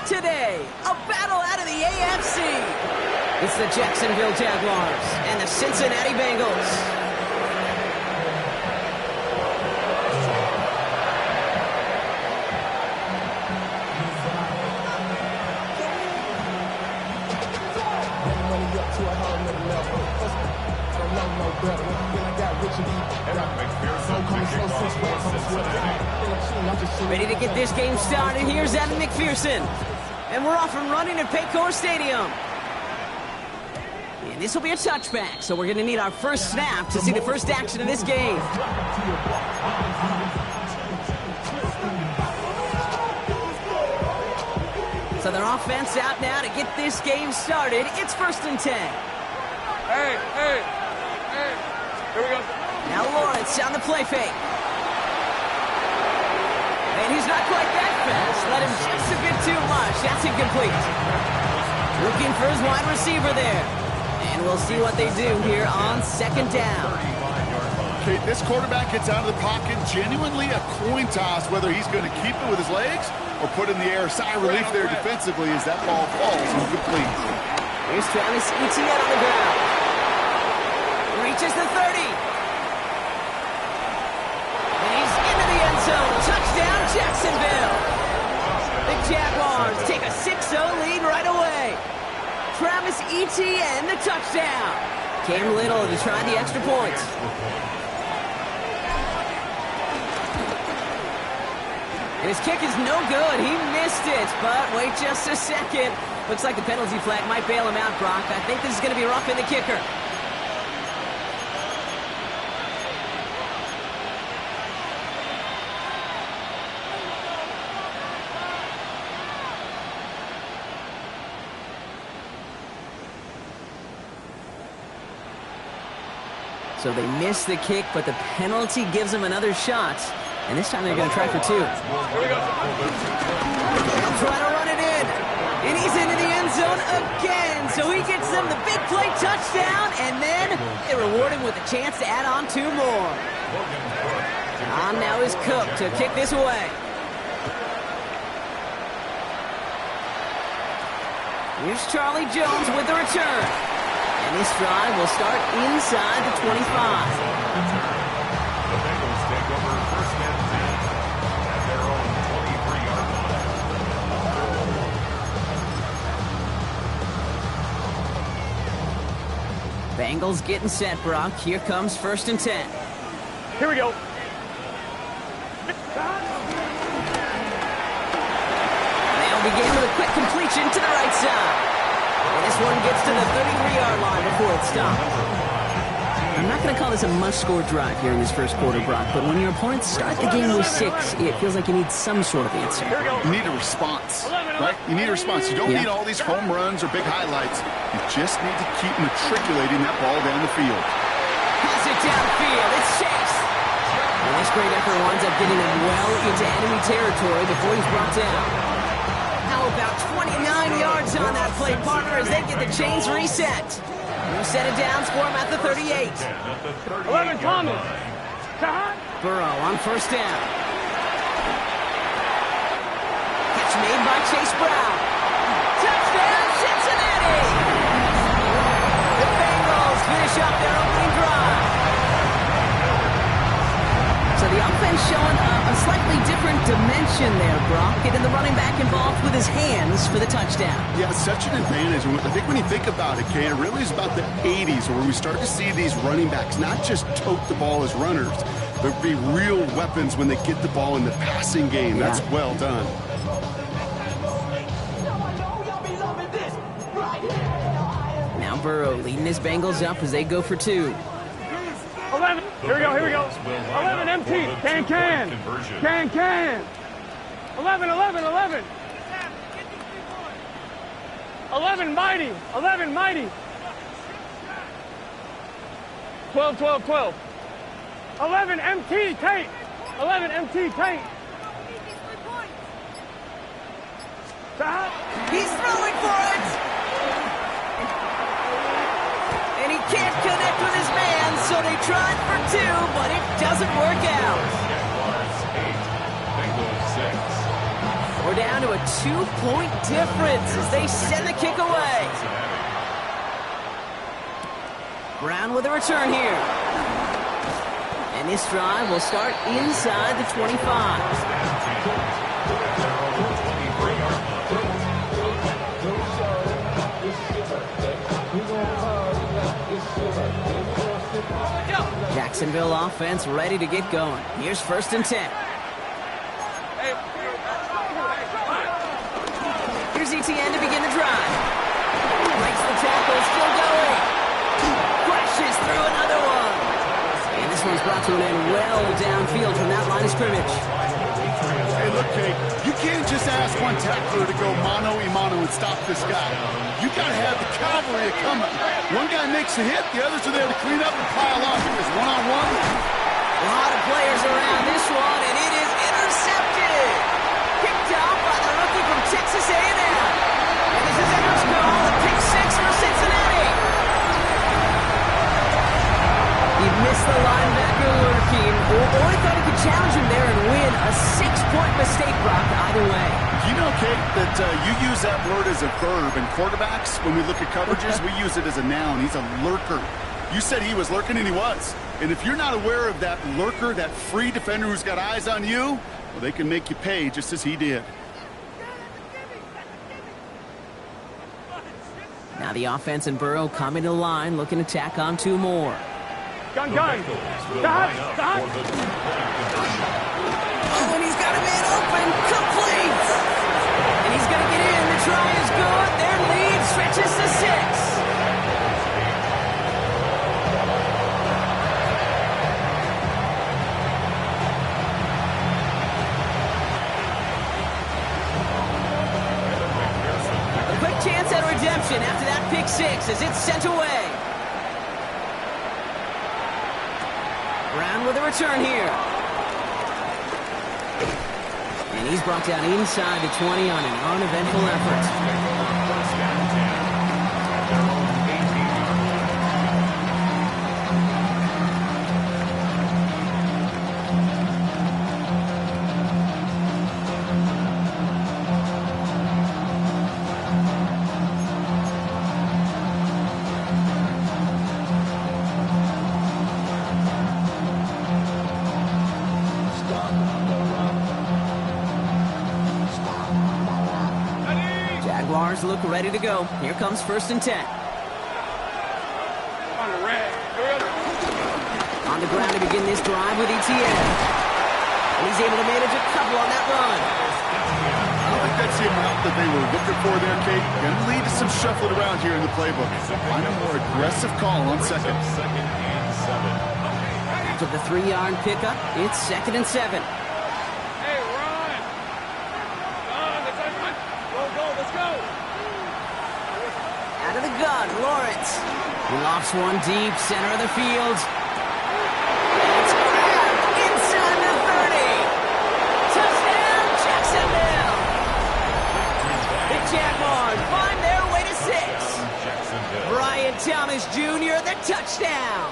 today, a battle out of the AFC. It's the Jacksonville Jaguars and the Cincinnati Bengals. Ready to get this game started. Here's Evan McPherson. And we're off and running at Paycor Stadium. And this will be a touchback, so we're going to need our first snap to see the first action of this game. So their offense out now to get this game started. It's 1st and 10. Hey. Here we go. Now Lawrence on the play fake. And he's not quite that fast. Let him just a bit too much. That's incomplete. Looking for his wide receiver there. And we'll see what they do here on 2nd down. Okay, this quarterback gets out of the pocket. Genuinely a coin toss whether he's going to keep it with his legs or put in the air. Sigh of relief there defensively as that ball falls incomplete. Here's Travis Etienne on the ground. Reaches the 30. And he's into the end zone. Touchdown, Jacksonville. The Jaguars take a 6-0 lead right away. Travis Etienne, the touchdown. Cam Little to try the extra points. And his kick is no good. He missed it, but wait just a second. Looks like the penalty flag might bail him out, Brock. I think this is going to be rough in the kicker. So they miss the kick, but the penalty gives them another shot. And this time they're going to try for 2. They'll try to run it in. And he's into the end zone again. So he gets them the big play touchdown. And then they reward him with a chance to add on 2 more. On now is Cook to kick this away. Here's Charlie Jones with the return. And this drive will start inside the 25. The Bengals take over 1st and 10 at their own 23-yard line. Bengals getting set, Brock. Here comes 1st and 10. Here we go. They'll begin with a quick completion to the right side. And this one gets to the 33-yard line before it stops. I'm not going to call this a must-score drive here in this first quarter, Brock, but when your opponents start the game with 6, it feels like you need some sort of answer. You need a response, right? You need a response. You don't need all these home runs or big highlights. You just need to keep matriculating that ball down the field. Pass it downfield. It's Chase. And this great effort winds up getting him well into enemy territory before he's brought down. How about 29 yards on that play, partner, as they get the chains reset. New set of downs for him at the 38. 11, Thomas. Burrow on 1st down. Catch made by Chase Brown. Touchdown, Cincinnati! The Bengals finish up their opening drive. So the offense showing a slightly different dimension there, Brock. Getting the running back involved with his hands for the touchdown. Yeah, it's such an advantage. I think when you think about it, Kay, it really is about the 80s where we start to see these running backs not just tote the ball as runners, but be real weapons when they get the ball in the passing game. That's well done. Now Burrow leading his Bengals up as they go for 2. 11. Here we go. 11 empty. Can. 11. 11 mighty. 12. 11 MT Tate. 11 MT Tate. He's throwing for it. And he can't connect with his man, so they tried for 2, but it doesn't work out. 4 down to a 2-point difference as they send the kick away. Brown with a return here. And this drive will start inside the 25. Jacksonville offense ready to get going. Here's 1st and 10. Here's ETN to begin the drive. Breaks the tackle, still going. Crashes through another one. And this one's brought to an end well downfield from that line of scrimmage. Hey, look, Kate, you can't just ask one tackler to go mano-a-mano and stop this guy. You got to have the cavalry coming. One guy makes a hit, the others are there to clean up and pile on. It's one-on-one. A lot of players around this one, and it is intercepted. Picked off by the rookie from Texas A&M. And this is Edwards' goal, a pick 6 for Cincinnati. He missed the linebacker lurking. Or he thought he could challenge him there and win. A 6-point mistake, Brock, either way. You know, Kate, that you use that word as a verb. And quarterbacks, when we look at coverages, we use it as a noun. He's a lurker. You said he was lurking, and he was. And if you're not aware of that lurker, that free defender who's got eyes on you, well, they can make you pay just as he did. Now the offense and Burrow coming to the line, looking to tack on 2 more. Gun. Dot. Oh, and he's got a man open. Complete. And he's going to get in. The try is good. Their lead stretches to 6. A quick chance at redemption after that pick 6 as it's sent away. Brown with a return here. And he's brought down inside the 20 on an uneventful effort. Jaguars look ready to go. Here comes 1st and 10. On the red. On the ground to begin this drive with ETN. And he's able to manage a couple on that run. I don't think that's the amount that they were looking for there, Kate. Going to lead to some shuffling around here in the playbook. Find a more aggressive call on 2nd. After the 3-yard pickup, it's 2nd and 7. Hey, run. Go, let's go. Out of the gun, Lawrence. He lofts one deep, center of the field. It's grabbed inside the 30. Touchdown, Jacksonville. The Jaguars find their way to 6. Brian Thomas Jr., the touchdown.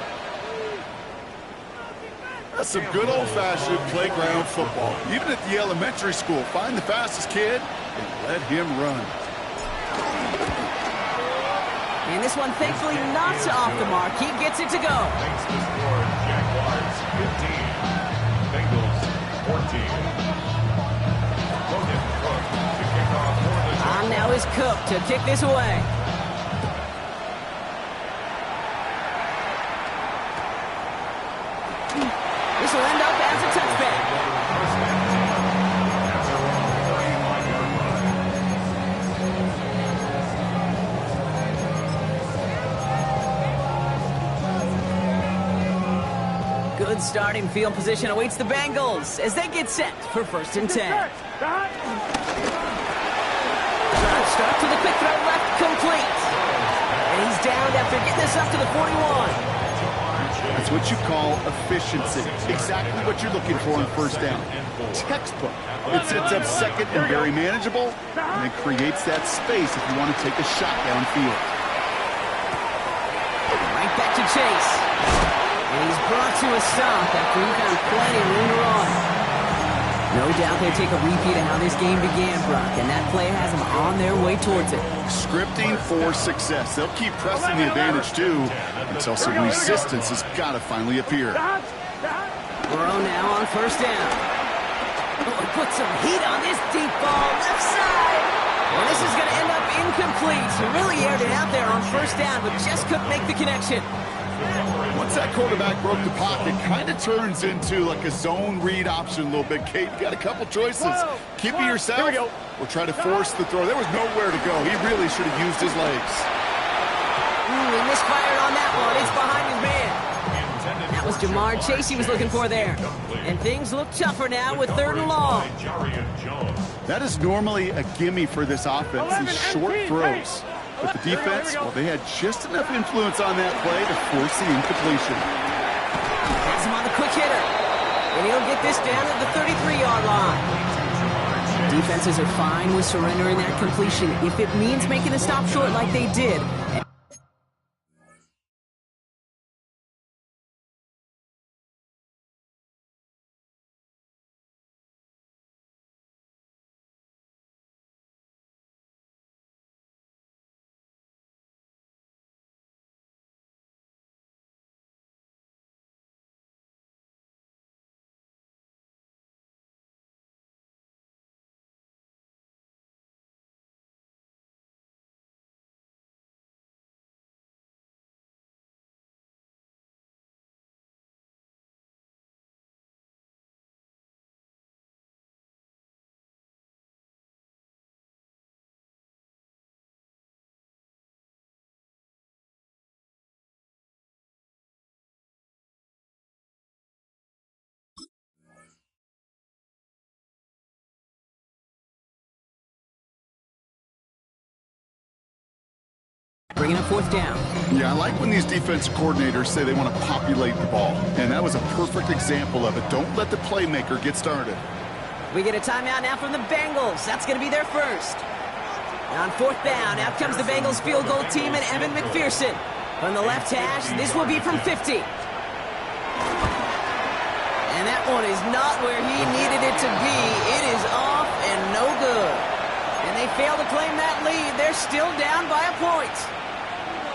That's some good old-fashioned playground football. Even at the elementary school, find the fastest kid and let him run. And this one, thankfully, not off the mark. He gets it to go. Jaguars 15, Bengals 14. Logan Cook to kick off for the Jaguars. On now is Cook to kick this away. This will end up as a touchback. Good starting field position awaits the Bengals as they get set for 1st and 10. Start to the quick throw left, complete. And he's down after getting this up to the 41. That's what you call efficiency. Exactly what you're looking for on 1st down. Textbook. It sets up 2nd and very manageable, and it creates that space if you want to take a shot downfield. Right back to Chase. And he's brought to a stop after he found plenty of room to run. No doubt they take a repeat of how this game began, Brock, and that play has them on their way towards it. Scripting for success. They'll keep pressing the advantage, too, until some resistance has got to finally appear. Burrow now on first down. Oh, put some heat on this deep ball, left side. And this is going to end up incomplete. He really aired it out there on first down, but just couldn't make the connection. Once that quarterback broke the pocket, kind of turns into like a zone read option a little bit. Kate, you got a couple choices. Keep it yourself or try to force the throw. There was nowhere to go. He really should have used his legs. He misfired on that one. It's behind his man. That was Jamar Chase he was looking for there. And things look tougher now with 3rd and long. That is normally a gimme for this offense, these short throws. But the defense, well, they had just enough influence on that play to force the incompletion. Pass him on the quick hitter. And he'll get this down at the 33-yard line. Defenses are fine with surrendering that completion if it means making a stop short like they did. Bringing up 4th down. Yeah, I like when these defense coordinators say they want to populate the ball. And that was a perfect example of it. Don't let the playmaker get started. We get a timeout now from the Bengals. That's going to be their first. On 4th down, out comes the Bengals field goal team and Evan McPherson. From the left hash, this will be from 50. And that one is not where he needed it to be. It is off and no good. And they fail to claim that lead. They're still down by a point.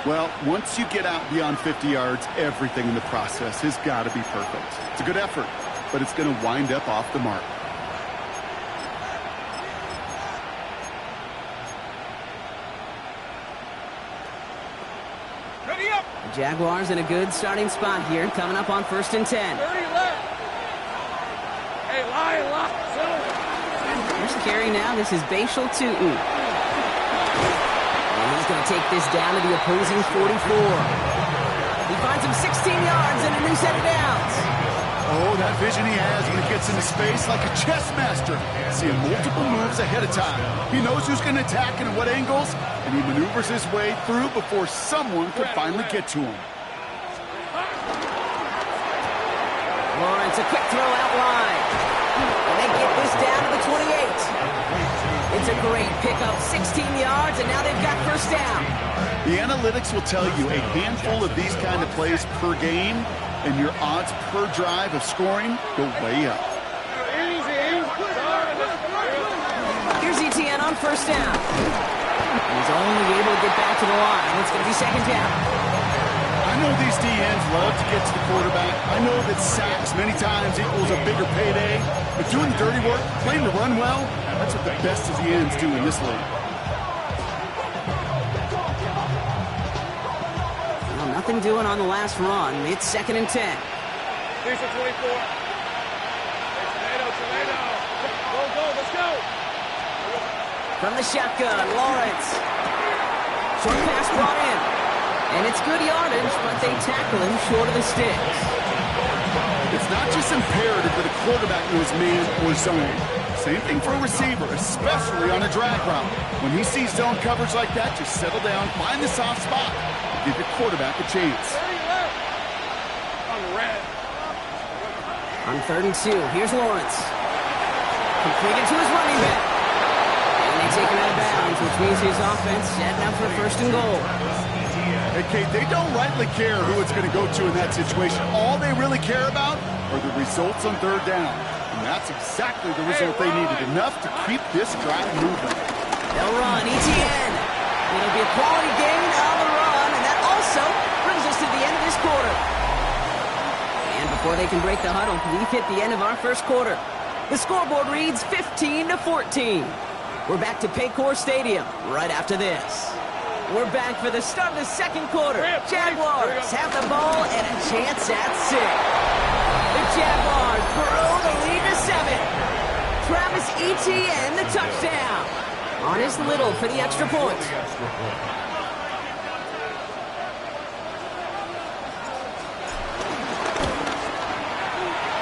Well, once you get out beyond 50 yards, everything in the process has got to be perfect. It's a good effort, but it's going to wind up off the mark. Ready up. The Jaguars in a good starting spot here, coming up on 1st and 10. 30 left. Hey, lie. First carry now. This is Bashal Tu'u. He's going to take this down to the opposing 44. He finds him 16 yards and a new set of downs. Oh, that vision he has when he gets into space like a chess master. Seeing multiple moves ahead of time. He knows who's going to attack and at what angles, and he maneuvers his way through before someone can finally get to him. Lawrence, a quick throw out wide. And they get this down to the 28. It's a great pickup, 16 yards, and now they've got first down. The analytics will tell you a handful of these kind of plays per game, and your odds per drive of scoring go way up. Here's ETN on first down. He's only able to get back to the line. It's going to be 2nd down. I know these DNs love to get to the quarterback. I know that sacks many times equals a bigger payday, but doing the dirty work, playing the run well, that's what the best of the ends do in this league. Well, nothing doing on the last run. It's 2nd and 10. Here's the 24. Tomato. Go, let's go. From the shotgun, Lawrence. Short pass brought in. And it's good yardage, but they tackle him short of the sticks. It's not just imperative that a quarterback knows man or zone. Same thing for a receiver, especially on a drag route. When he sees zone coverage like that, just settle down, find the soft spot, give your quarterback a chance. 30 left. On red. On 3rd and 2, here's Lawrence. Completed to his running back. And they take him out of bounds, which means his offense setting up for 1st and goal. Hey, Kate, they don't rightly care who it's going to go to in that situation. All they really care about are the results on 3rd down. And that's exactly the result they needed. Enough to keep this drive moving. They'll run. ETN. It'll be a quality gain on the run, and that also brings us to the end of this quarter. And before they can break the huddle, we've hit the end of our first quarter. The scoreboard reads 15-14. We're back to Paycor Stadium right after this. We're back for the start of the second quarter. Jaguars have the ball and a chance at 6. The Jaguars grow the lead to 7. Travis Etienne, the touchdown. On his Little for the extra point.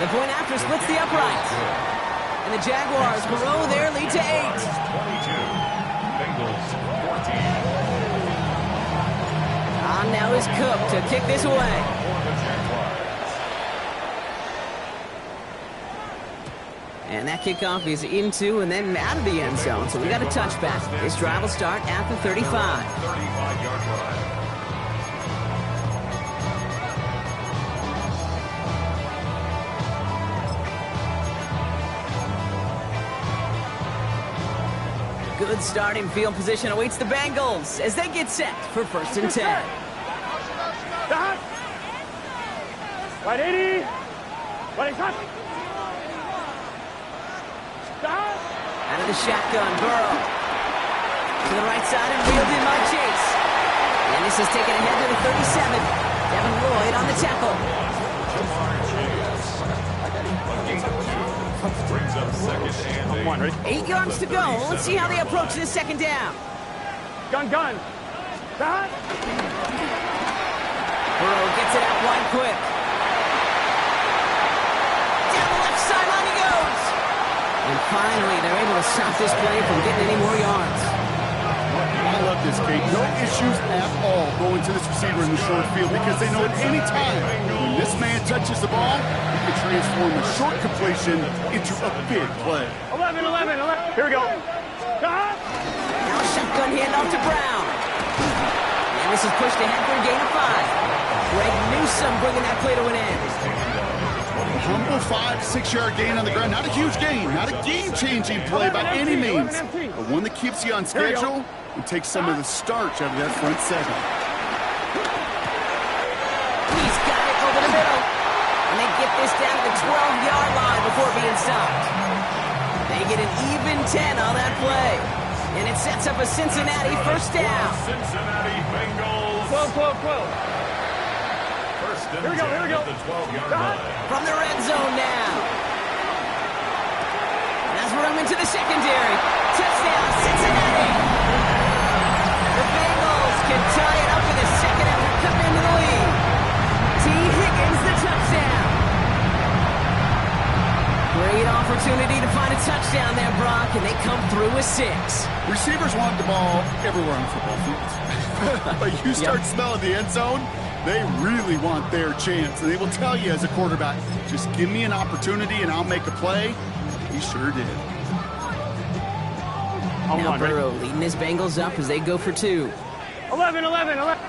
The point after splits the uprights. And the Jaguars grow their lead to 8. 22. Bengals 14. On now is Cook to kick this away. And that kickoff is into and then out of the end zone. So we got a touchback. This drive will start at the 35. 35-yard line. Good starting field position awaits the Bengals as they get set for 1st and 10. Right 80. Right cut. Out of the shotgun, Burrow. To the right side and wheeled in by Chase. And this is taken ahead to the 37. Devin Lloyd on the tackle. Brings up 2nd and 8. 8 yards to go. Let's see how they approach this 2nd down. Gun. Burrow gets it out wide quick. Down the left sideline he goes. And finally, they're able to stop this play from getting any more yards. I love this, Kate. No issues at all going to this receiver in the short field because they know at any time when this man touches the ball, he can transform a short completion into a big play. 11. Here we go. Now a shotgun handoff to Brown. And this is pushed ahead for a gain of 5. Greg Newsome bringing that play to an end. Humble 5-6-yard gain on the ground. Not a huge gain, not a game-changing play by any means, but one that keeps you on schedule and takes some of the starch out of that front 7. He's got it over the middle. And they get this down to the 12-yard line before being stopped. They get an even 10 on that play. And it sets up a Cincinnati 1st down. Cincinnati Bengals. 12. Here we go. At the 12-yard line. From the red zone now. Has room into the secondary. Touchdown, Cincinnati. The Bengals can tie it up in the second after coming into the lead. T. Higgins, the touchdown. Great opportunity to find a touchdown there, Brock, and they come through with 6. Receivers want the ball everywhere on the football field. But you start smelling the end zone, they really want their chance. And they will tell you as a quarterback, just give me an opportunity and I'll make a play. He sure did. Now Burrow leading his Bengals up as they go for 2. 11.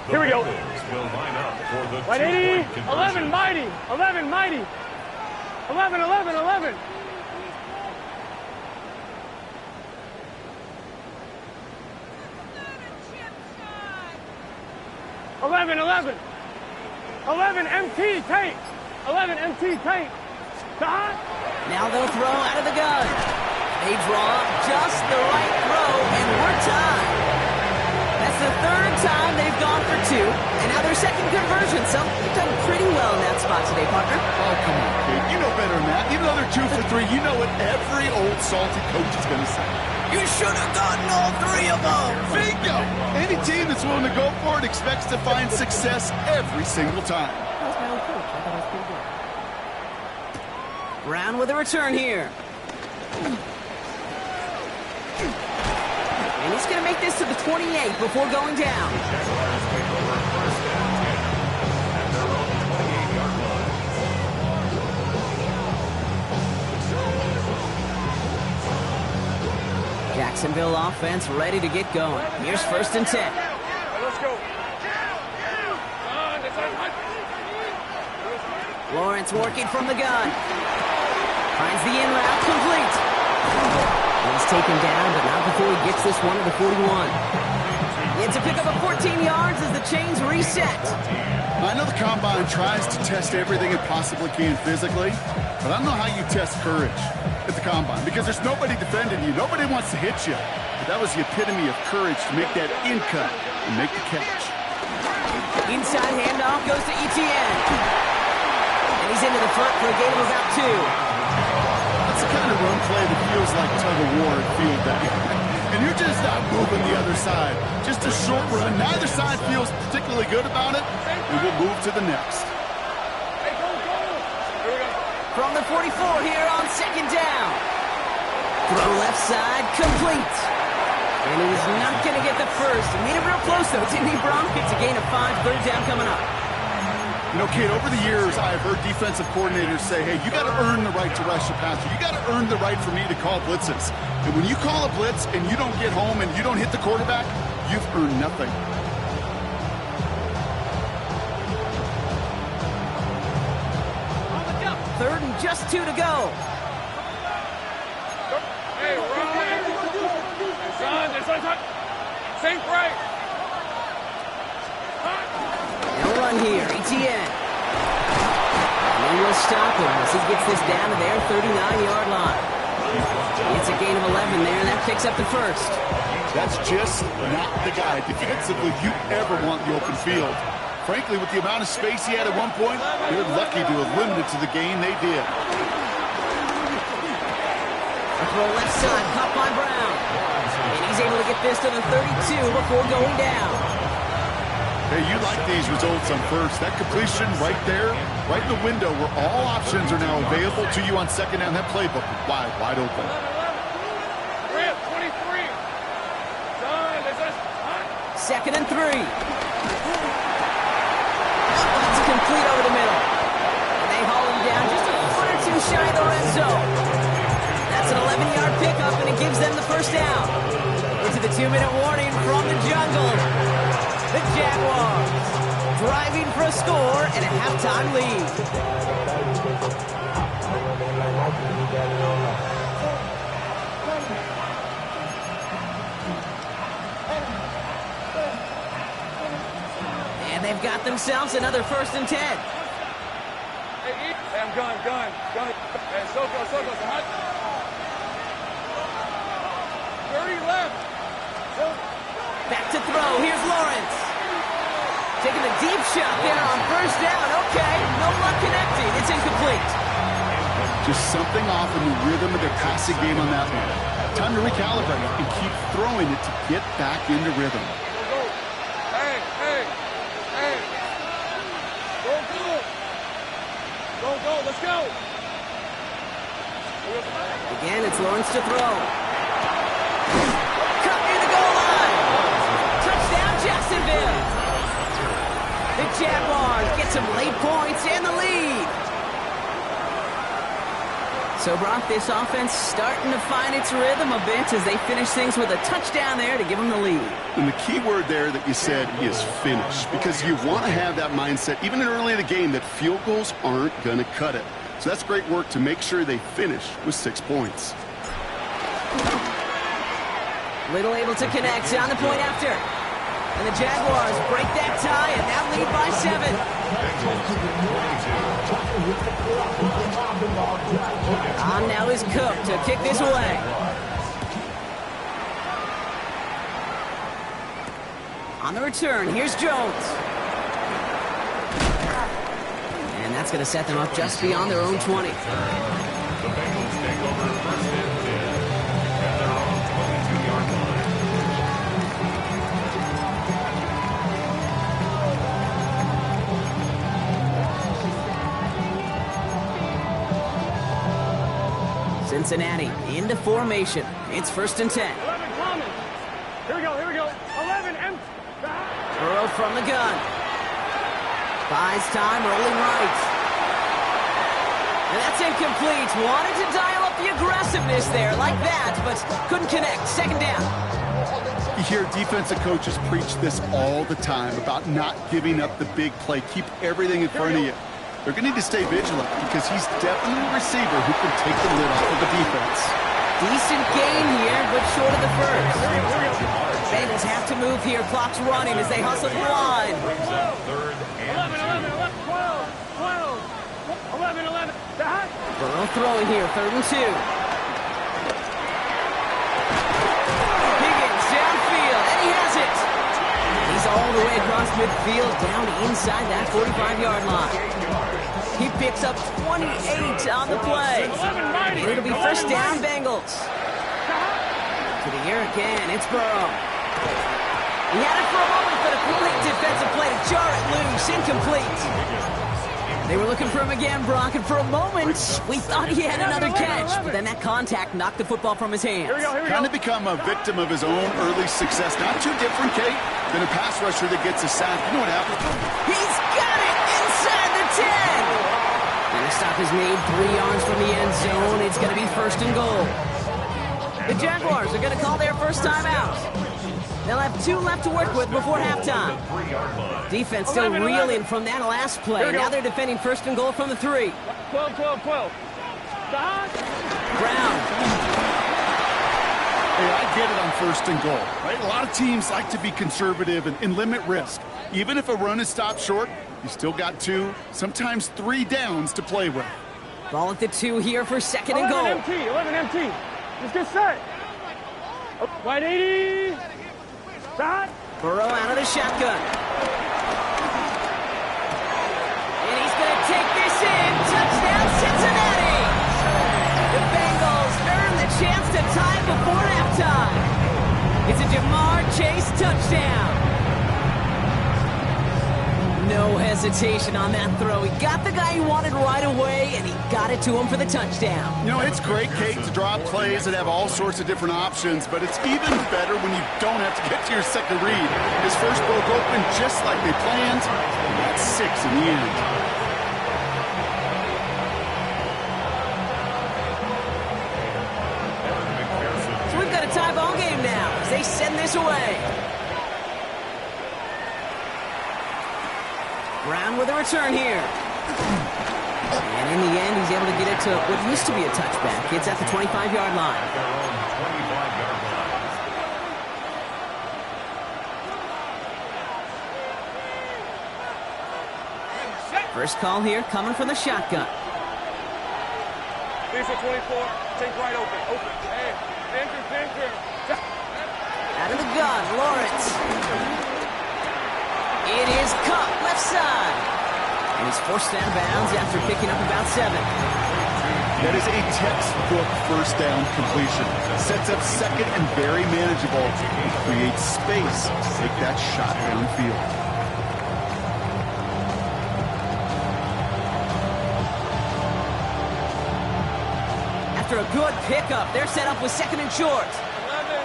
Here we go. Will line up for the Right 80. two-point 11 mighty. 11. 11 MT tape. 11 MT tape. Now they'll throw out of the gun. They draw just the right throw, and we're tied. That's the 3rd time they've gone for 2, and now their 2nd conversion. So they've done pretty well in that spot today, partner. Oh, come on, kid. You know better than that. Even though they're 2 for 3, you know what every old salty coach is going to say. You should have gotten all 3 of them. Bingo! Any team that's willing to go for it expects to find success every single time. That was my old coach. I thought that was pretty good. Brown with a return here. And he's going to make this to the 28 before going down. Jaguars take over 1st and 10 at their own 28-yard line. Jacksonville offense ready to get going. Here's 1st and 10. Let's go. Lawrence working from the gun. Finds the in route, complete. He's taken down, but not before he gets this one to the 41. It's a pickup of 14 yards as the chains reset. I know the Combine tries to test everything it possibly can physically, but I don't know how you test courage at the Combine because there's nobody defending you. Nobody wants to hit you. But that was the epitome of courage to make that in cut and make the catch. Inside handoff goes to Etienne. And he's into the front for a gain of about 2. That's the kind of run play that feels like tug-of-war at field day. And you're just not moving the other side. Just a short run. Neither side feels particularly good about it. We will move to the next. Hey, go. Here we go. From the 44 here on second down. Throw left side, complete. And he's not going to get the first. He made it real close, though, didn't he, Bronk? It's a gain of 5, third down coming up. You know, Kate, over the years, I have heard defensive coordinators say, hey, you got to earn the right to rush your passer. You got to earn the right for me to call blitzes. And when you call a blitz and you don't get home and you don't hit the quarterback, you've earned nothing. Third and just 2 to go. Hey, Ryan. Son. Think right. No run here, Etienne. And he will stop him as he gets this down to their 39-yard line. It's a gain of 11 there, and that picks up the first. That's just not the guy defensively you ever want in the open field. Frankly, with the amount of space he had at one point, they're lucky to have limited to the gain they did. A throw left side, caught by Brown. And he's able to get this to the 32 before going down. Hey, you like these results on first. That completion right there, right in the window where all options are now available to you on second down. That playbook wide open. 23. Son, Second and 3. It's complete over the middle. And they haul him down just a foot or two shy of the red zone. That's an 11-yard pickup, and it gives them the first down. Into the 2-minute warning from the jungle. The Jaguars driving for a score and a halftime lead. And they've got themselves another 1st and 10. Hey, I'm gun. Hey, Soko, hot. 30 left. Back to throw. Here's Lawrence. Taking the deep shot there on 1st down. Okay, no luck connecting. It's incomplete. Just something off in the rhythm of their passing game on that one. Time to recalibrate and keep throwing it to get back into rhythm. Go. Hey. Go. Let's go. Again, it's Lawrence to throw. Cut near the goal line. Touchdown, Jacksonville. The Jaguars get some late points and the lead. So, Brock, this offense starting to find its rhythm a bit as they finish things with a touchdown there to give them the lead. And the key word there that you said is finish, because you want to have that mindset, even early in the game, that field goals aren't going to cut it. So that's great work to make sure they finish with 6 points. Little able to connect on the point after. And the Jaguars break that tie and now lead by 7. On now is Cook to kick this away. On the return, here's Jones. And that's going to set them up just beyond their own 20. The Bengals take over 1st and 10 at their own 22-yard line. Cincinnati into formation. It's 1st and 10. 11 common. Here we go. 11 empty. Burrow from the gun. Buys time, rolling right. And that's incomplete. Wanted to dial up the aggressiveness there like that, but couldn't connect. 2nd down. You hear defensive coaches preach this all the time about not giving up the big play. Keep everything in front of you. They're going to need to stay vigilant because he's definitely a receiver who can take the lid off of the defense. Decent gain here, but short of the first. Bengals have to move here. Clock's running as they hustle the line. 11. Burrow throwing here, 3rd and 2. Higgins downfield, and he has it. He's all the way across midfield, down inside that 45-yard line. He picks up 28 on the play. And it'll be first down, Bengals. To the air again, it's Burrow. He had it for a moment, but a quick defensive play to jar it loose, incomplete. They were looking for him again, Brock, and for a moment, we thought he had another catch, but then that contact knocked the football from his hands. Kind of become a victim of his own early success. Not too different, Kate, than a pass rusher that gets a sack. You know what happened? He's got it inside the 10. And the stop is made 3 yards from the end zone. It's going to be 1st and goal. The Jaguars are going to call their first timeout. They'll have 2 left to work with before halftime. Defense still reeling from that last play. Now they're defending 1st and goal from the 3. 12. Brown. Hey, I get it on 1st and goal, right? A lot of teams like to be conservative and limit risk. Even if a run is stopped short, you still got 2, sometimes 3 downs to play with. Ball at the 2 here for 2nd and goal. 11 empty. Let's get set. Wide 80. Burrow out of the shotgun. And he's going to take this in. Touchdown, Cincinnati. The Bengals earn the chance to tie before halftime. It's a Jamar Chase touchdown. No hesitation on that throw. He got the guy he wanted right away, and he got it to him for the touchdown. You know, it's great, Kate, to draw up plays that have all sorts of different options, but it's even better when you don't have to get to your second read. His first broke open just like they planned. That's 6 in the end. So we've got a tie ball game now as they send this away. Brown with a return here. And in the end, he's able to get it to what used to be a touchback. It's at the 25-yard line. First call here coming from the shotgun. Lisa 24. Take right open. Hey, enter. Out of the gun, Lawrence. It is caught left side. And he's forced out of bounds after picking up about 7. That is a textbook first down completion. Sets up second and very manageable. Creates space to take that shot downfield. After a good pickup, they're set up with 2nd and short.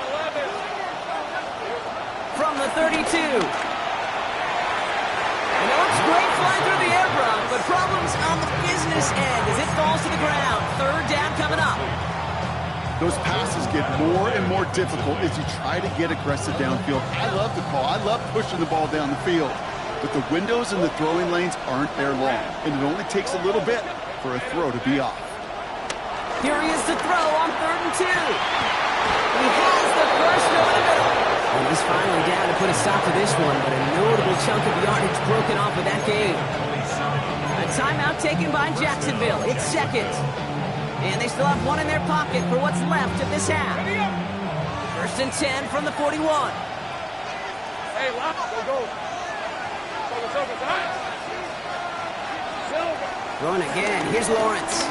11. From the 32. And it looks great flying through the air, Brock, but problems on the business end as it falls to the ground. 3rd down coming up. Those passes get more and more difficult as you try to get aggressive downfield. I love the call. I love pushing the ball down the field. But the windows in the throwing lanes aren't there long, and it only takes a little bit for a throw to be off. Here he is to throw on 3rd and 2. He has the first over the middle. And he's finally down to put a stop to this one, but a notable chunk of yardage broken off with that game. A timeout taken by Jacksonville. It's 2nd. And they still have 1 in their pocket for what's left of this half. 1st and 10 from the 41. Hey, lock. Go. Throwing again. Here's Lawrence.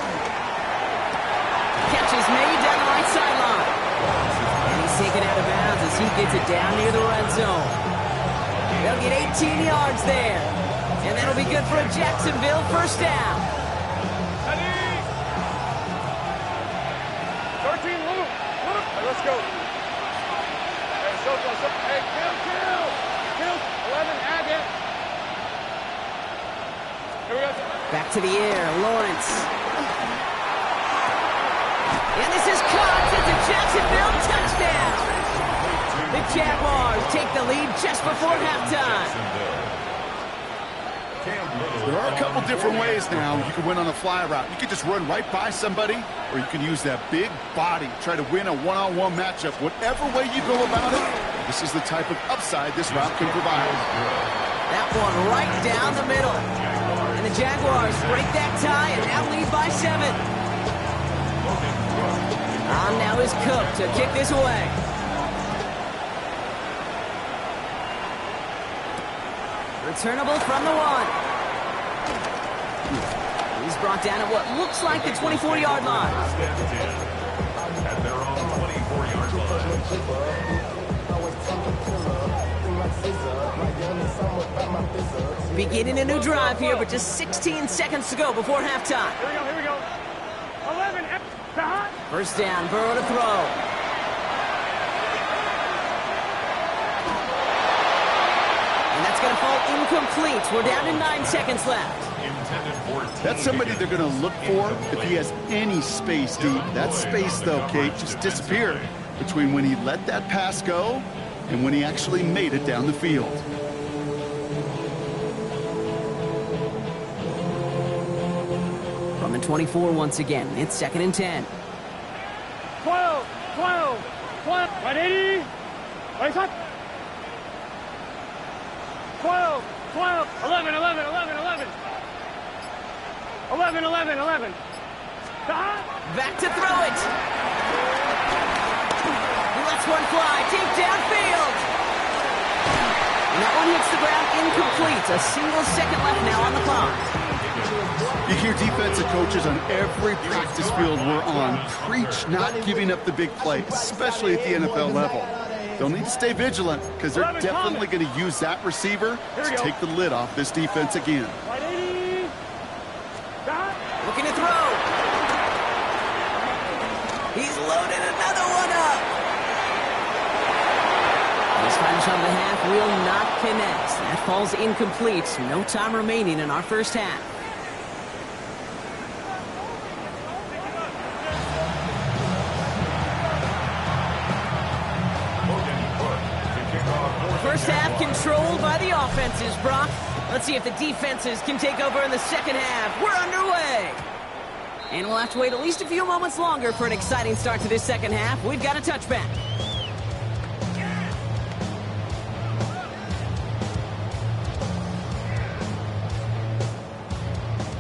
Catch is made down the right sideline. And he's taken out of bounds as he gets it down near the red zone. They'll get 18 yards there. And that'll be good for a Jacksonville first down. 13, Luke. Right, let's go. Hey, Hey, kill. 11, add it. Here we go. Back to the air, Lawrence. And this is caught. It's a Jacksonville touchdown. The Jaguars take the lead just before halftime. There are a couple different ways now. You can win on a fly route. You can just run right by somebody, or you can use that big body, try to win a one-on-one matchup. Whatever way you go about it, this is the type of upside this route can provide. That one right down the middle. And the Jaguars break that tie and now lead by 7. On now is Cook to kick this away. Returnable from the 1. He's brought down at what looks like the 24-yard line. At their own 24-yard line. Beginning a new drive here, but just 16 seconds to go before halftime. Here we go. 11, First down, Burrow to throw. And that's going to fall incomplete. We're down to 9 seconds left. That's somebody they're going to look for if he has any space deep. That space, though, Kate, just disappeared between when he let that pass go and when he actually made it down the field. From the 24 once again, it's 2nd and 10. 12, 180, right up. 12, 11. 11. Back to throw it. He lets one fly deep downfield. And that one hits the ground incomplete. A single second left now on the clock. You hear defensive coaches on every practice field we're on preach not giving up the big play, especially at the NFL level. They'll need to stay vigilant because they're definitely going to use that receiver to take the lid off this defense again. Looking to throw. He's loaded another one up. This final shot of the half will not connect. That falls incomplete. No time remaining in our first half. First half controlled by the offenses, Brock. Let's see if the defenses can take over in the second half. We're underway. And we'll have to wait at least a few moments longer for an exciting start to this second half. We've got a touchback.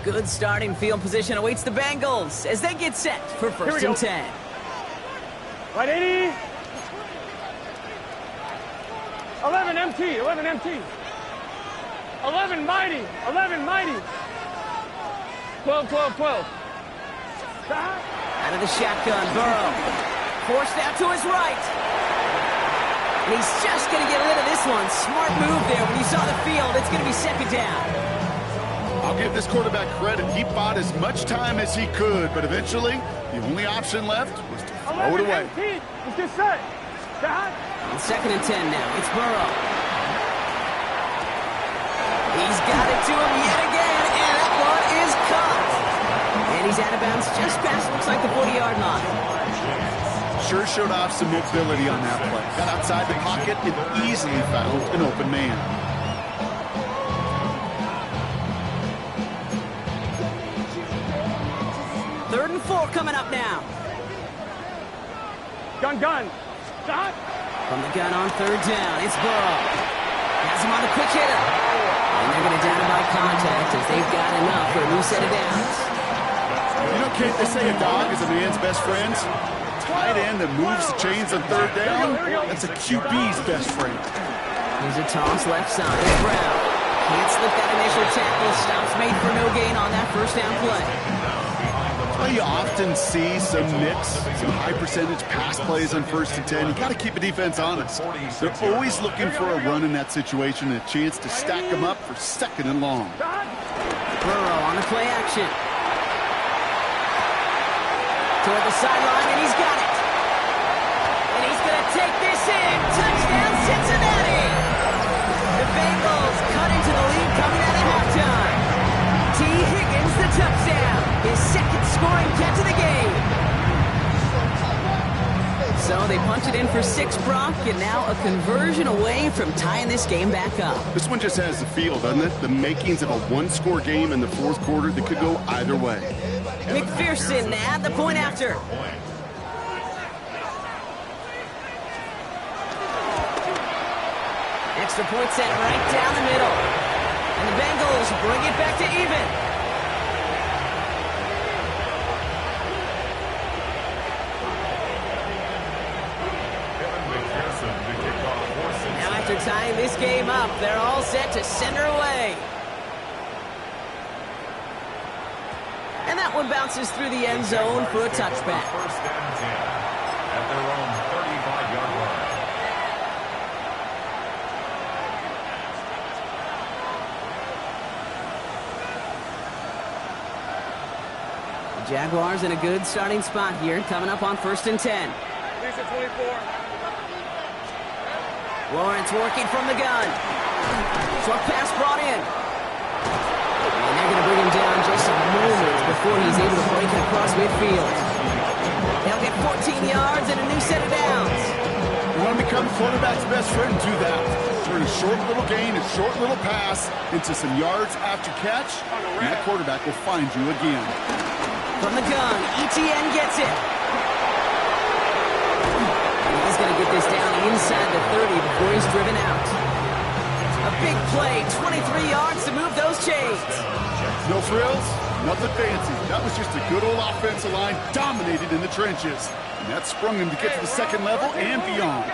Good starting field position awaits the Bengals as they get set for 1st and 10. Right 80. 11 MT. 11 mighty. 12. Out of the shotgun, Burrow. Forced out to his right. And he's just going to get rid of this one. Smart move there. When you saw the field, it's going to be 2nd down. I'll give this quarterback credit. He bought as much time as he could, but eventually, the only option left was to throw it away. It's just set. On 2nd and 10 now, it's Burrow. He's got it to him yet again, and that one is caught. And he's out of bounds just past, looks like the 40-yard line. Sure showed off some mobility on that play. Got outside the pocket and easily found an open man. Third and 4 coming up now. Gun. Shot. From the gun on 3rd down, it's Burrow. Has him on the quick hitter. And they're going to down him by contact as they've got enough for a new set of downs. You know, Kate, they say a dog is a man's best friend. Tight end that moves the chains on 3rd down, that's a QB's best friend. Here's a toss left side. It's Brown. Can't slip that initial tackle. Stops made for no gain on that 1st down play. Well, you often see some mix, some high-percentage pass plays on 1st and 10. You got to keep a defense honest. They're always looking for a run in that situation and a chance to stack them up for 2nd and long. Burrow on the play action. Toward the sideline, and he's got it. And he's going to take this in. Touchdown, Cincinnati! The Bengals cut into the lead coming out of halftime. T. Higgins, the touchdown. His 2nd scoring catch of the game. So they punch it in for 6, Brock. and now a conversion away from tying this game back up. This one just has the feel, doesn't it? The makings of a one-score game in the fourth quarter that could go either way. McPherson at the point after. Extra point set right down the middle. And the Bengals bring it back to even. Now after tying this game up, they're all set to send her away. And that one bounces through the end zone for a touchback. First and 10 at their own 35-yard line. The Jaguars in a good starting spot here, coming up on first and 10. Lisa 24. Lawrence working from the gun. Short pass brought in. And they're going to bring him down just a moment before he's able to break it across midfield. They'll get 14 yards and a new set of downs. You want to become the quarterback's best friend, do that. Turn a short little gain, a short little pass into some yards after catch, and that quarterback will find you again. From the gun, ETN gets it. He's going to get this down inside the 30 before he's driven out. A big play, 23 yards to move those chains. No frills, nothing fancy. That was just a good old offensive line dominated in the trenches. And that sprung him to get to the second level and beyond.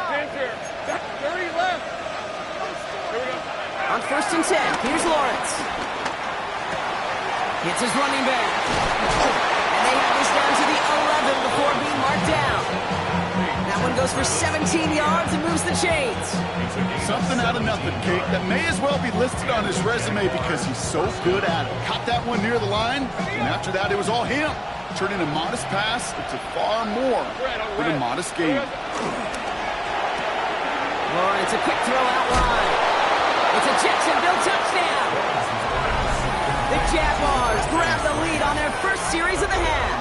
Pincher. 30 left. Here we go. On first and 10, here's Lawrence. Hits his running back. And they have this down to the 11 before being marked down. That one goes for 17 yards and moves the chains. Something out of nothing, Kate, that may as well be listed on his resume because he's so good at it. Caught that one near the line, and after that it was all him. Turning a modest pass into far more than a modest game. Lawrence, a quick throw out wide. It's a Jacksonville touchdown. The Jaguars grab the lead on their first series of the half.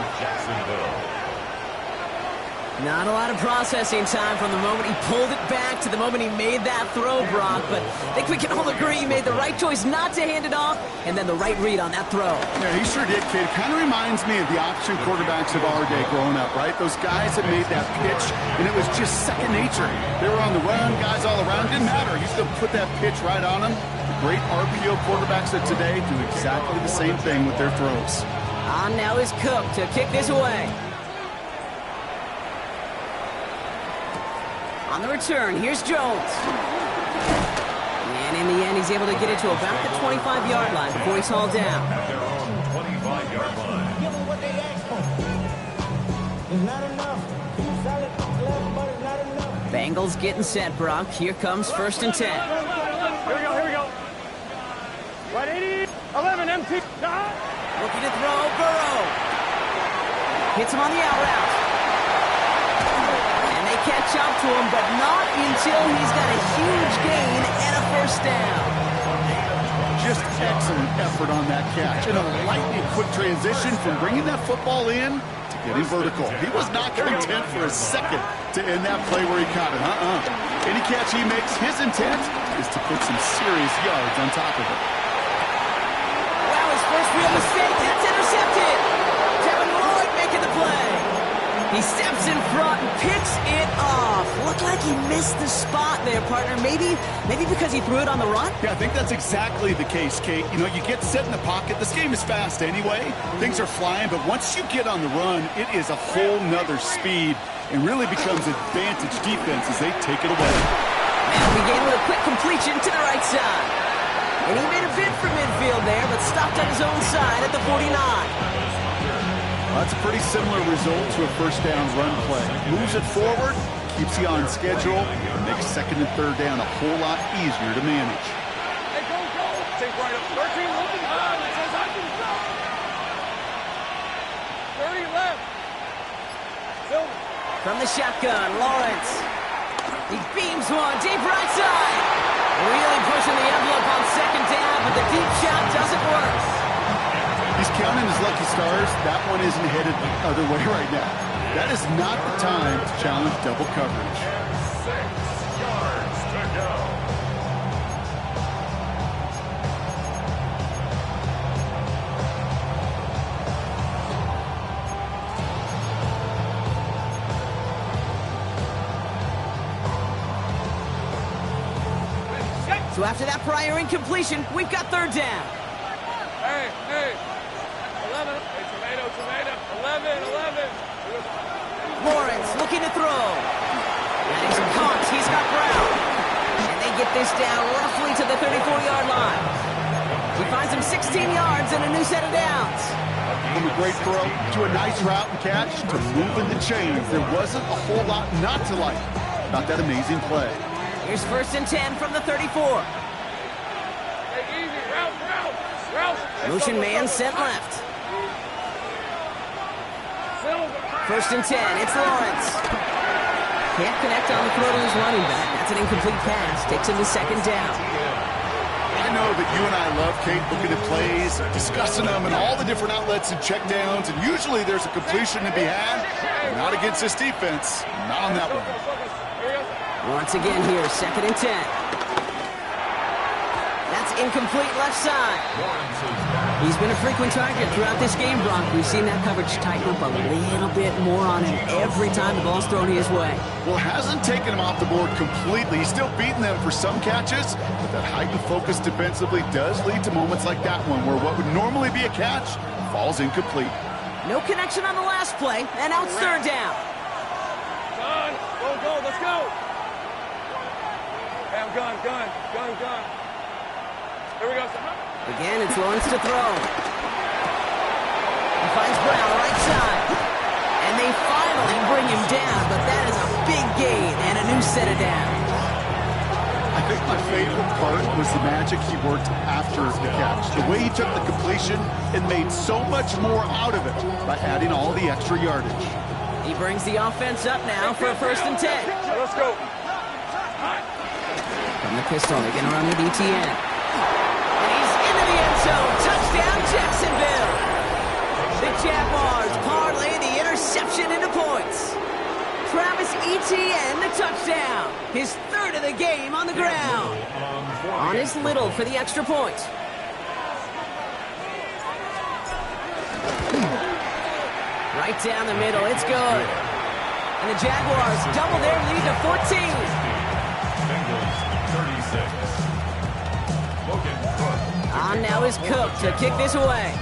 Not a lot of processing time from the moment he pulled it back to the moment he made that throw, Brock. But I think we can all agree he made the right choice not to hand it off, and then the right read on that throw. Yeah, he sure did, kid. Kind of reminds me of the option quarterbacks of our day growing up, right? Those guys that made that pitch, and it was just second nature. They were on the run, guys all around. Didn't matter. He's going to put that pitch right on them. The great RPO quarterbacks of today do exactly the same thing with their throws. On now is Cook to kick this away. On the return, here's Jones. And in the end, he's able to get it to about the 25-yard line before he's hauled down. At their own 25-yard line. Give them what they asked for. It's not enough. Keep solid, but it's not enough. Bengals getting set, Brock. Here comes first and 10. Here we go. Right 80, 11, empty. Looking to throw, Burrow. Hits him on the out route. And they catch up to him, but not until he's got a huge gain and a first down. Just excellent effort on that catch. And a lightning quick transition from bringing that football in to getting vertical. He was not content for a second to end that play where he caught it. Any catch he makes, his intent is to put some serious yards on top of it. Wow, his first real mistake. That's intercepted. Kevin Lloyd making the play. He steps in front and picks it off. Looked like he missed the spot there, partner. Maybe because he threw it on the run? Yeah, I think that's exactly the case, Kate. You know, you get set in the pocket. This game is fast anyway. Things are flying, but once you get on the run, it is a whole nother speed and really becomes advantage defense as they take it away. Now began with a quick completion to the right side. And he made a bid for midfield there, but stopped on his own side at the 49. Well, that's a pretty similar result to a first down run play. Moves it forward, keeps you on schedule, and makes second and third down a whole lot easier to manage. Hey, go. Take right up. 13, looking hard. It says I can go. 30 left. Silver. From the shotgun, Lawrence. He beams one deep right side. Really pushing the envelope on second down, but the deep shot doesn't work. He's counting his lucky stars, that one isn't headed the other way right now. That is not the time to challenge double coverage. 6 yards to go. So after that prior incompletion, we've got third down. Hey, hey. 11. Hey, tomato, tomato. 11, 11. Lawrence looking to throw. And he's caught. He's got Brown. And they get this down roughly to the 34-yard line. He finds him 16 yards and a new set of downs. From a great throw to a nice route and catch to moving the chains, there wasn't a whole lot not to like about that amazing play. Here's 1st and 10 from the 34. Hey, easy. Route. Motion man sent left. 1st and 10. It's Lawrence. Can't connect on the throw to his running back. That's an incomplete pass. Takes him to 2nd down. I know that you and I love, Kate, looking at plays, discussing them, and all the different outlets and checkdowns, and usually there's a completion to be had. Not against this defense. Not on that one. Once again here, 2nd and 10. That's incomplete left side. He's been a frequent target throughout this game, Brock. We've seen that coverage tighten up a little bit more on him every time the ball's thrown his way. Well, hasn't taken him off the board completely. He's still beating them for some catches, but that heightened focus defensively does lead to moments like that one where what would normally be a catch falls incomplete. No connection on the last play, and now it's 3rd down. Go, let's go. Hey, I'm gun. Here we go. Again, it's Lawrence to throw. He finds Brown right side. And they finally bring him down, but that is a big gain and a new set of downs. I think my favorite part was the magic he worked after the catch. The way he took the completion and made so much more out of it by adding all the extra yardage. He brings the offense up now for a 1st and 10. Let's go. From the pistol, they get around with ETN. And he's into the end zone. Touchdown, Jacksonville. The Jaguars parlay the interception into points. Travis Etienne, the touchdown. His 3rd of the game on the ground. On his little for the extra point. Right down the middle, it's good. And the Jaguars double their lead to 14. Bengals 36. Logan Cook. On now is Cook to kick this away.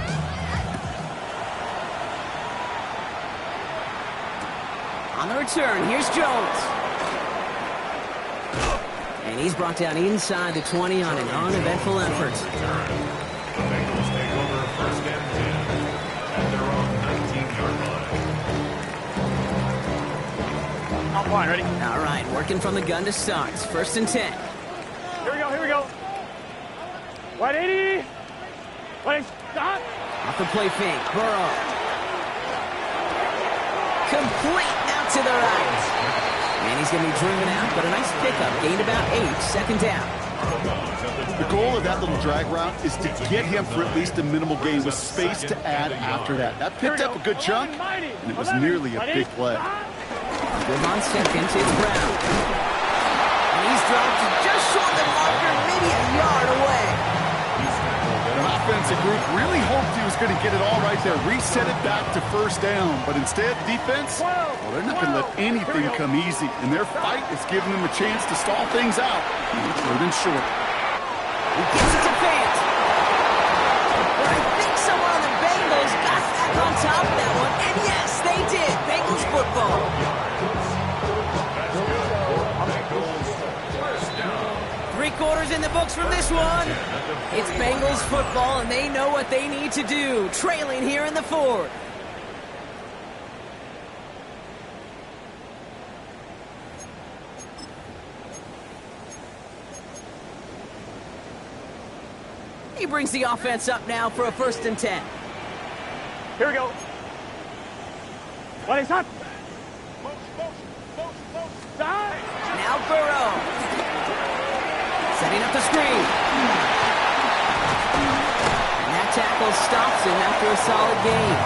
On the return, here's Jones. And he's brought down inside the 20 on an uneventful effort. The Bengals take over 1st and 10 at their own 19-yard line. I'm fine, ready? All right, working from the gun to start. 1st and 10. Here we go. 180. Stop. Off the play fake, Burrow. Complete out to the right. And he's going to be driven out, but a nice pickup. Gained about 8, 2nd down. The goal of that little drag route is to get him for at least a minimal gain with space to add after that. That picked up a good chunk, and it was nearly a big play. Good on 2nd, it's Brown. And he's dropped just short of the marker, maybe a yard away. An offensive group really hoped he was going to get it all right there, reset it back to 1st down. But instead, defense, well, they're not going to let anything come easy. And their fight is giving them a chance to stall things out. Third and short. He gets it to Fant. But I think someone on the Bengals got back on top of that one. And yes, they did. Bengals football. Quarters in the books from this one. It's Bengals football, and they know what they need to do. Trailing here in the 4th. He brings the offense up now for a 1st and 10. Here we go. What is up? Now Burrow. Setting up the screen. And that tackle Bengals stops him after a solid game.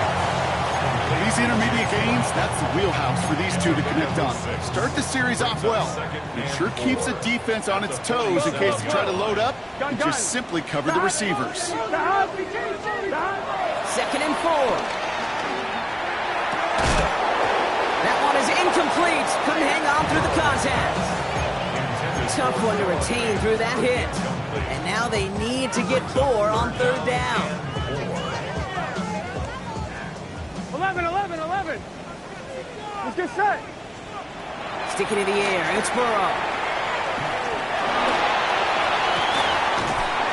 These intermediate gains, that's the wheelhouse for these two to connect on. Start the series off well. It sure keeps the defense on its toes in case they try to load up and just simply cover the receivers. 2nd and 4. That one is incomplete. Couldn't hang on through the contact. Tough one to retain through that hit. And now they need to get 4 on 3rd down. 11. Let's get set. Stick it in the air. It's Burrow.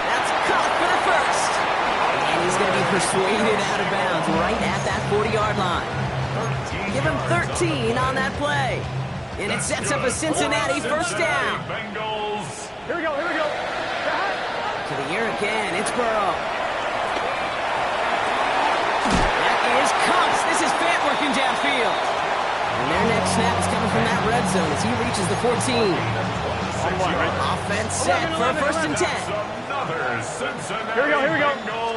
That's caught for the first. And he's going to be persuaded out of bounds right at that 40-yard line. Give him 13 on that play. And it sets up a Cincinnati first down. Bengals. Here we go. To the air again. It's Burrow. That is Cox. This is Fant working downfield. And their next snap is coming from that red zone as he reaches the 14. Offense set for 1st and 10. Another Cincinnati Here we go.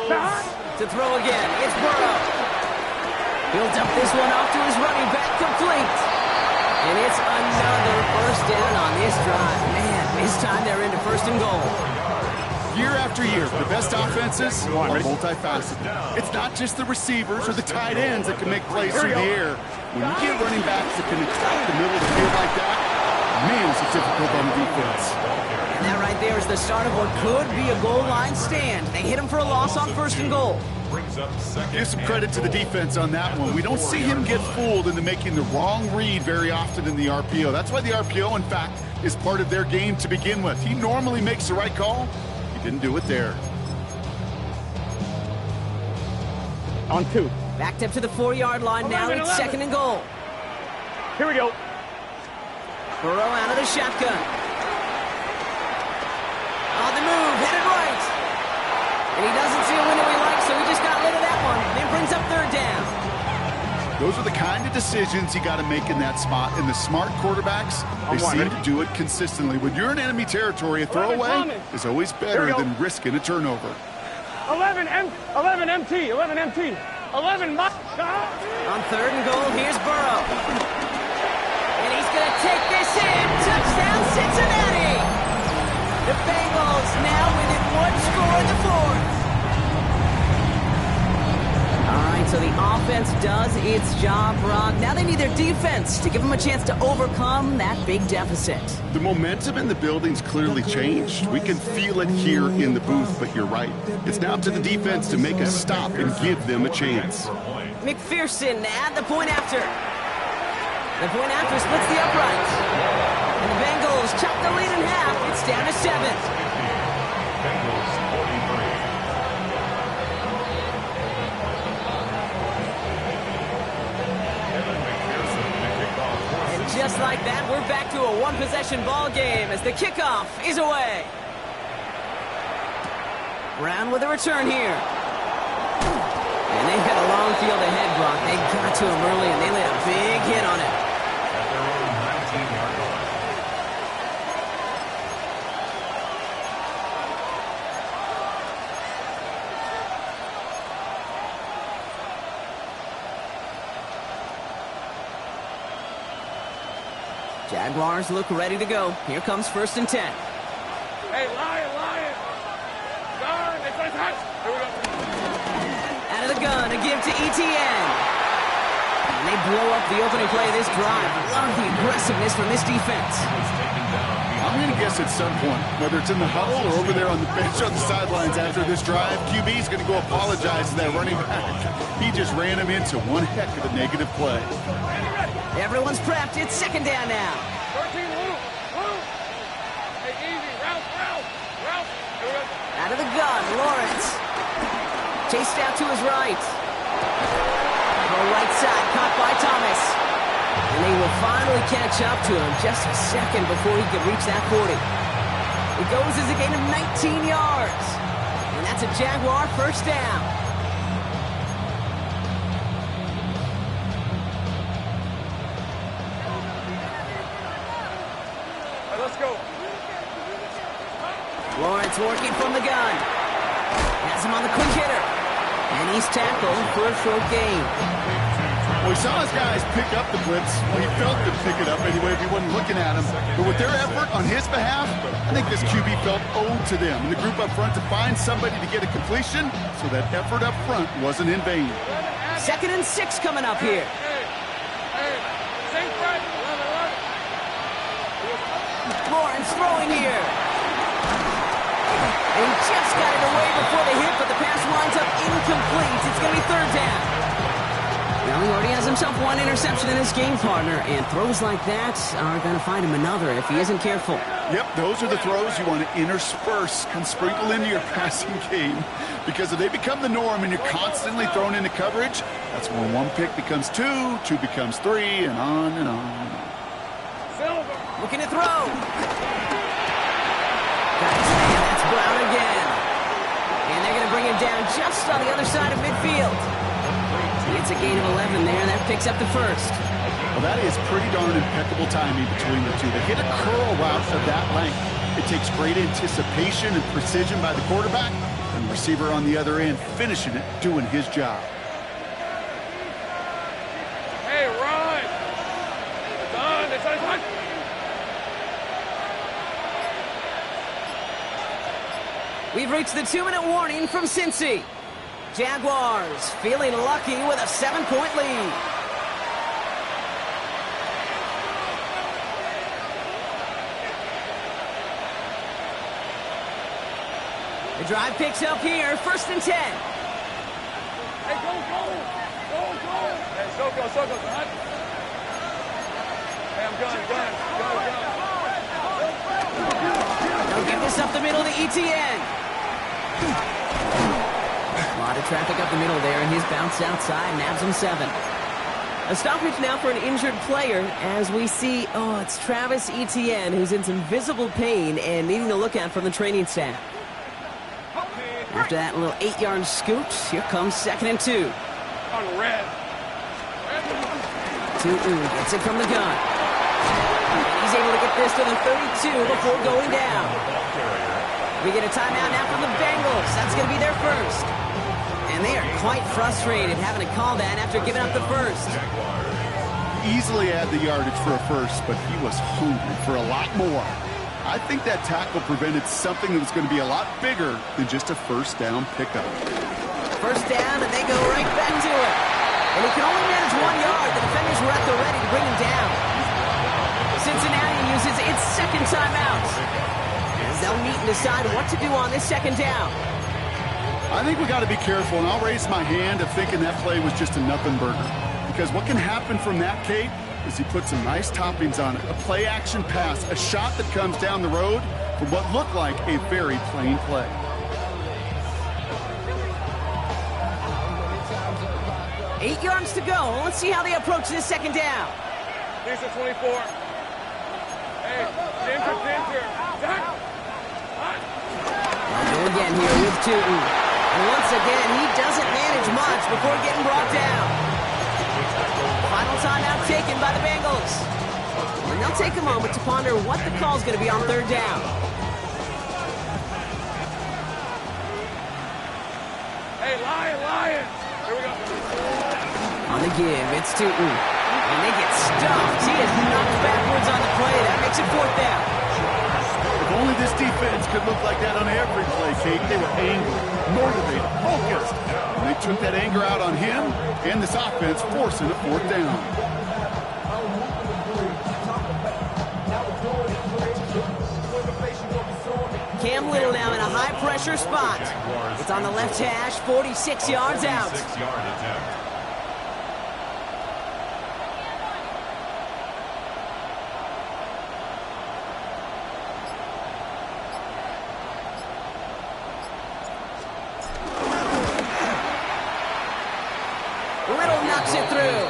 Bengals. To throw again. It's Burrow. He'll dump this one off to his running back, complete. And it's another first down on this drive. Man, this time they're into 1st and goal. Year after year, the best offenses are multifaceted. It's not just the receivers or the tight ends that can make plays through the air. When you get running backs that can attack the middle of the field like that, man, it's difficult on the defense. And that right there is the start of what could be a goal line stand. They hit him for a loss on 1st and goal. Give some credit to the defense on that one. We don't see him get fooled into making the wrong read very often in the RPO. That's why the RPO, in fact, is part of their game to begin with. He normally makes the right call. He didn't do it there. On 2. Backed up to the 4-yard line now. It's 2nd and goal. Here we go. Burrow out of the shotgun. On the move, headed right. And he doesn't see a window he likes, so he just got rid of that one. And it brings up 3rd down. Those are the kind of decisions you got to make in that spot. And the smart quarterbacks, they seem to do it consistently. When you're in enemy territory, a throwaway is always better than risking a turnover. 11 MT. 11 On 3rd and goal, here's Burrow. And he's going to take this in. Touchdown, Cincinnati! The Bengals now within 1 score in the 4th. All right, so the offense does its job, Brock. Now they need their defense to give them a chance to overcome that big deficit. The momentum in the building's clearly changed. We can feel it here in the booth, but you're right. It's now up to the defense to make a stop and give them a chance. McPherson at the point after. The point after splits the upright. And the Bengals chop the lead in half. It's down to 7. Bengals 43. And just like that, we're back to a one-possession ball game as the kickoff is away. Brown with a return here. And they've got a long field ahead, Brock. They got to him early, and they laid a big hit on it. At their own 19-yard line. Jaguars look ready to go. Here comes 1st and 10. Hey, Lion. Gun. It's hot. Here we go. Out of the gun, a give to ETN. And they blow up the opening play of this drive. Love the aggressiveness from this defense. I'm going to guess at some point, whether it's in the huddle or over there on the bench on the sidelines after this drive, QB's going to go apologize to that running back. He just ran him into one heck of a negative play. Everyone's prepped. It's 2nd down now. 13, Lou. Hey, easy. Ralph. Here we go. Out of the gun, Lawrence. Chased out to his right. The right side, caught by Thomas. And they will finally catch up to him just a second before he can reach that 40. It goes as a gain of 19 yards. And that's a Jaguar first down. All right, let's go. Lawrence working from the gun. Has him on the quick hitter. And he's tackled for a short gain. Well, we saw his guys pick up the blitz. Well, he felt them pick it up anyway if he wasn't looking at him. But with their effort on his behalf, I think this QB felt owed to them. And the group up front to find somebody to get a completion, so that effort up front wasn't in vain. 2nd and 6 coming up here. Lawrence throwing here. And he just got it away before the hit, but the pass winds up incomplete. It's going to be 3rd down. Well, he already has himself one interception in his game, partner, and throws like that are going to find him another if he isn't careful. Yep, those are the throws you want to intersperse and sprinkle into your passing game, because if they become the norm and you're constantly thrown into coverage, that's when one pick becomes 2, 2 becomes 3, and on and on and on. Looking to throw. Got his man, that's Brown again. And they're going to bring him down just on the other side of midfield. It's a gain of 11 there. That picks up the first. Well, that is pretty darn impeccable timing between the two. They hit a curl route of that length. It takes great anticipation and precision by the quarterback, and the receiver on the other end finishing it, doing his job. Hey, run! Done! It's on. We've reached the 2-minute warning from Cincy. Jaguars feeling lucky with a 7-point lead. The drive picks up here, 1st and 10. Hey, go! Hey, so go, son. Hey, I'm done. They'll give this up the middle to ETN. A lot of traffic up the middle there, and he's bounced outside, nabs him 7. A stoppage now for an injured player as we see, it's Travis Etienne, who's in some visible pain and needing to look at from the training staff. After that little 8-yard scoot, here comes 2nd and 2. On the red. Gets it from the gun. He's able to get this to the 32 before going down. We get a timeout now from the Bengals. That's going to be their first. And they are quite frustrated having to call that after giving up the first. Easily had the yardage for a first, but he was hungry for a lot more. I think that tackle prevented something that was going to be a lot bigger than just a first down pickup. First down, and they go right back to it. And he can only manage 1 yard. The defenders were at the ready to bring him down. Cincinnati uses its 2nd timeout. They'll meet and decide what to do on this 2nd down. I think we got to be careful, and I'll raise my hand of thinking that play was just a nothing burger. Because what can happen from that, Kate, is he put some nice toppings on it. A play-action pass, a shot that comes down the road for what looked like a very plain play. Eight yards to go. Let's see how they approach this 2nd down. These are 24. Hey, Ginger. Go again here with Tootin. And once again, he doesn't manage much before getting brought down. Final timeout taken by the Bengals. And they'll take a moment to ponder what the call's going to be on 3rd down. Hey, Lion. Here we go. On the give, it's Tootin. And they get stuffed. He is knocked backwards on the play. That makes it 4th down. If only this defense could look like that on every play, Kate. They were angry, motivated, focused. And they took that anger out on him and this offense, forcing a 4th down. Cam Little now in a high-pressure spot. It's on the left hash, 46 yards out. 6-yard attempt. Little knocks it through.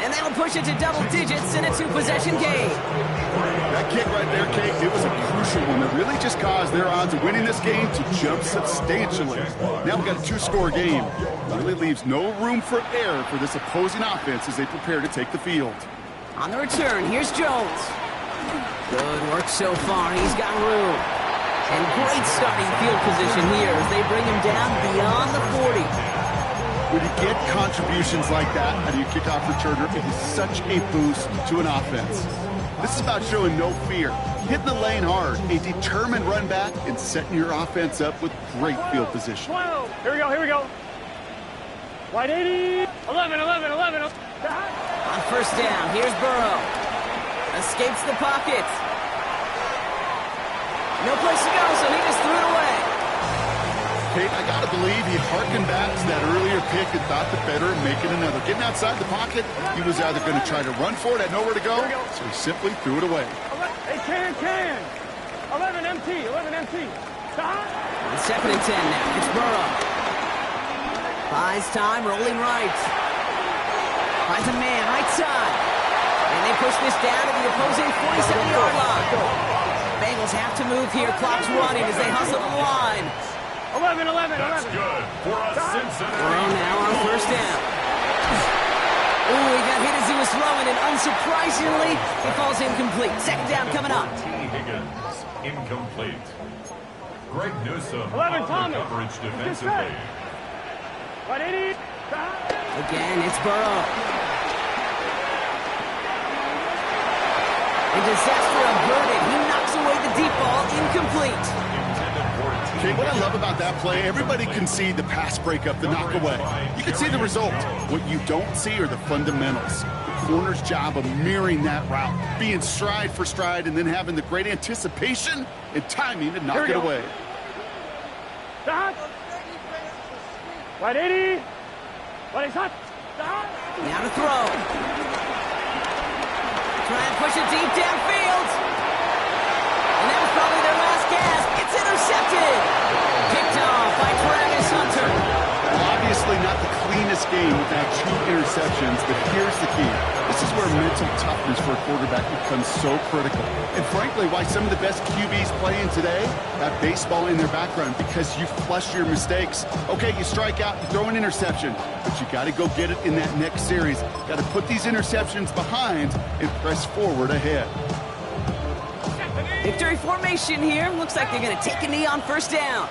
And that'll push it to double digits in a 2-possession game. That kick right there, Kate, it was a crucial one that really just caused their odds of winning this game to jump substantially. Now we've got a 2-score game. It really leaves no room for error for this opposing offense as they prepare to take the field. On the return, here's Jones. Good work so far. He's got room. And great starting field position here as they bring him down beyond the 40. When you get contributions like that out of your kickoff returner, it is such a boost to an offense. This is about showing no fear, hitting the lane hard, a determined run back, and setting your offense up with great field position. 12. Here we go, here we go. Wide 80. 11. On first down, here's Burrow. Escapes the pocket. No place to go, so he just threw it away. Kate, I got to believe he harkened back to that earlier pick and thought the better of making another. Getting outside the pocket, he was either going to try to run for it, had nowhere to go, so he simply threw it away. Hey, can. 11 MT. On second and 10 now, it's Burrow. Buys time, rolling right. Finds a man, right side. And they push this down to the opposing 47-yard line. Bengals have to move here, clock's running as they hustle to the line. 11. That's good for a Cincinnati. Burrow now on first down. Ooh, he got hit as he was throwing, and unsurprisingly, he falls incomplete. Second down coming up. T. Higgins, incomplete. Greg Newsome 11, on Tommy. the coverage defensively. Wide 80. Again, it's Burrow. A disaster averted. He knocks away the deep ball, incomplete. Okay, what I love about that play, everybody can see the pass breakup, the knock away. You can see the result. What you don't see are the fundamentals. The corner's job of mirroring that route, being stride for stride, and then having the great anticipation and timing to knock it away. Wide 80. Wide hot. Now to throw. Try and push it deep downfield. And that was probably their last gasp. It's intercepted. Picked off by Travis Hunter. Well, obviously not the cleanest game without 2 interceptions, but here's the key. This is where mental toughness for a quarterback becomes so critical. And frankly, why some of the best QBs playing today have baseball in their background, because you flush your mistakes. Okay, you strike out, you throw an interception, but you got to go get it in that next series. Got to put these interceptions behind and press forward ahead. Victory formation here. Looks like they're going to take a knee on first down.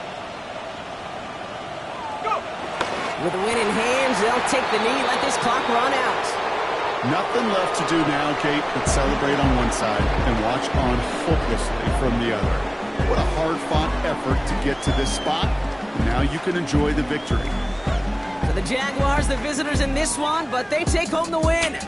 With the win in hands, they'll take the knee, let this clock run out. Nothing left to do now, Kate, but celebrate on one side and watch on hopelessly from the other. What a hard-fought effort to get to this spot. Now you can enjoy the victory. For the Jaguars, the visitors in this one, but they take home the win.